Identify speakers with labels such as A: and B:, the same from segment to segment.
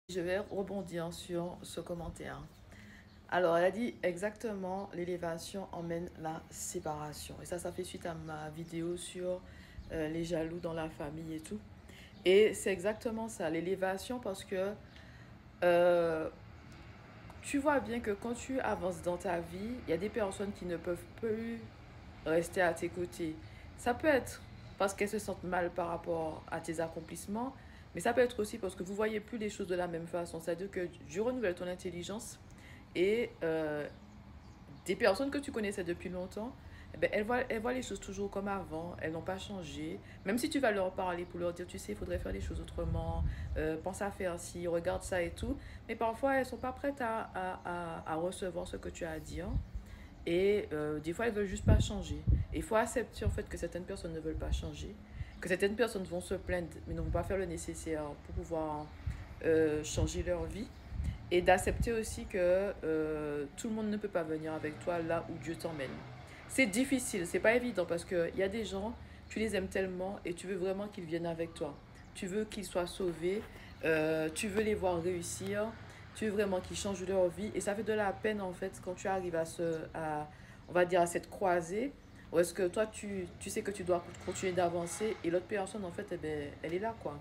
A: Je vais rebondir sur ce commentaire. Alors, elle a dit exactement, l'élévation emmène la séparation. Et ça fait suite à ma vidéo sur les jaloux dans la famille et tout. Et c'est exactement ça, l'élévation, parce que euh, tu vois bien que quand tu avances dans ta vie, il y a des personnes qui ne peuvent plus rester à tes côtés. Ça peut être parce qu'elles se sentent mal par rapport à tes accomplissements, mais ça peut être aussi parce que vous voyez plus les choses de la même façon. C'est-à-dire que tu renouvelles ton intelligence et des personnes que tu connaissais depuis longtemps, eh ben, elles voient les choses toujours comme avant, elles n'ont pas changé. Même si tu vas leur parler pour leur dire, tu sais, il faudrait faire les choses autrement, pense à faire ci, regarde ça et tout. Mais parfois, elles ne sont pas prêtes à recevoir ce que tu as à dire. Et des fois, elles veulent juste pas changer. Et il faut accepter en fait que certaines personnes ne veulent pas changer, que certaines personnes vont se plaindre, mais ne vont pas faire le nécessaire pour pouvoir changer leur vie. Et d'accepter aussi que tout le monde ne peut pas venir avec toi là où Dieu t'emmène. C'est difficile, c'est pas évident parce qu'il y a des gens, tu les aimes tellement et tu veux vraiment qu'ils viennent avec toi. Tu veux qu'ils soient sauvés, tu veux les voir réussir, tu veux vraiment qu'ils changent leur vie. Et ça fait de la peine en fait quand tu arrives on va dire à cette croisée où est-ce que toi tu sais que tu dois continuer d'avancer et l'autre personne en fait, eh ben, elle est là quoi.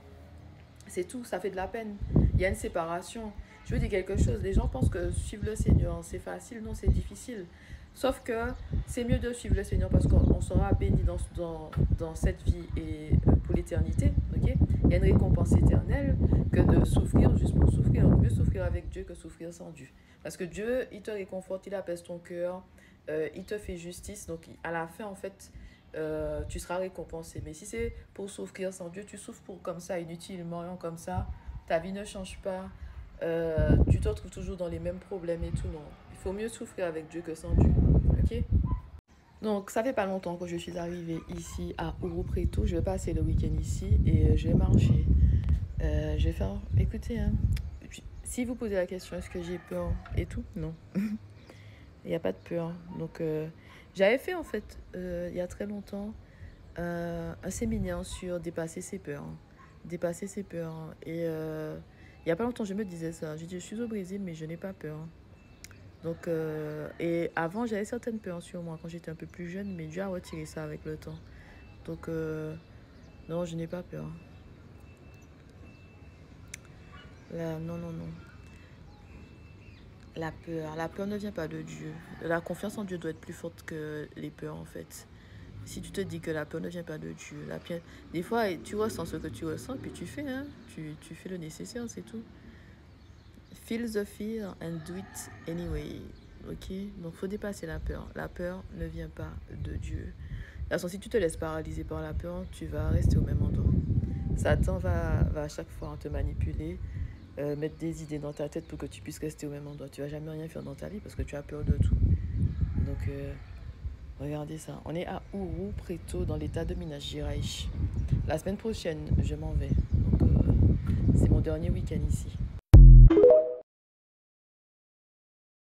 A: C'est tout, ça fait de la peine. Il y a une séparation. Je veux dire quelque chose, les gens pensent que suivre le Seigneur, c'est facile. Non, c'est difficile. Sauf que c'est mieux de suivre le Seigneur parce qu'on sera béni dans cette vie et pour l'éternité. Okay? Il y a une récompense éternelle que de souffrir juste pour souffrir. Mieux souffrir avec Dieu que souffrir sans Dieu. Parce que Dieu, il te réconforte, il apaise ton cœur, il te fait justice. Donc à la fin, en fait, tu seras récompensé. Mais si c'est pour souffrir sans Dieu, tu souffres pour comme ça, inutilement, comme ça, ta vie ne change pas, tu te retrouves toujours dans les mêmes problèmes et tout. Non, il faut mieux souffrir avec Dieu que sans Dieu. Ok? Donc, ça fait pas longtemps que je suis arrivée ici à Ouro Preto. Je vais passer le week-end ici et je vais marcher. Je vais faire. Écoutez, hein, si vous posez la question, est-ce que j'ai peur et tout? Non. Il n'y a pas de peur. Donc, j'avais fait en fait, il y a très longtemps, un séminaire sur dépasser ses peurs. Dépasser ses peurs. Et il n'y a pas longtemps, je me disais ça. Je dis, je suis au Brésil, mais je n'ai pas peur. Donc, et avant, j'avais certaines peurs sur moi quand j'étais un peu plus jeune, mais Dieu a retiré ça avec le temps. Donc, non, je n'ai pas peur. Là, non, non, non. La peur ne vient pas de Dieu. La confiance en Dieu doit être plus forte que les peurs, en fait. Si tu te dis que la peur ne vient pas de Dieu, des fois, tu ressens ce que tu ressens, puis tu fais, hein, tu fais le nécessaire, c'est tout. Feel the fear and do it anyway. Ok? Donc, faut dépasser la peur. La peur ne vient pas de Dieu. De toute façon, si tu te laisses paralyser par la peur, tu vas rester au même endroit. Satan va à chaque fois te manipuler, mettre des idées dans ta tête pour que tu puisses rester au même endroit. Tu vas jamais rien faire dans ta vie parce que tu as peur de tout. Donc, regardez ça. On est à Ouro Preto dans l'état de Minas Gerais. La semaine prochaine, je m'en vais. Donc, c'est mon dernier week-end ici.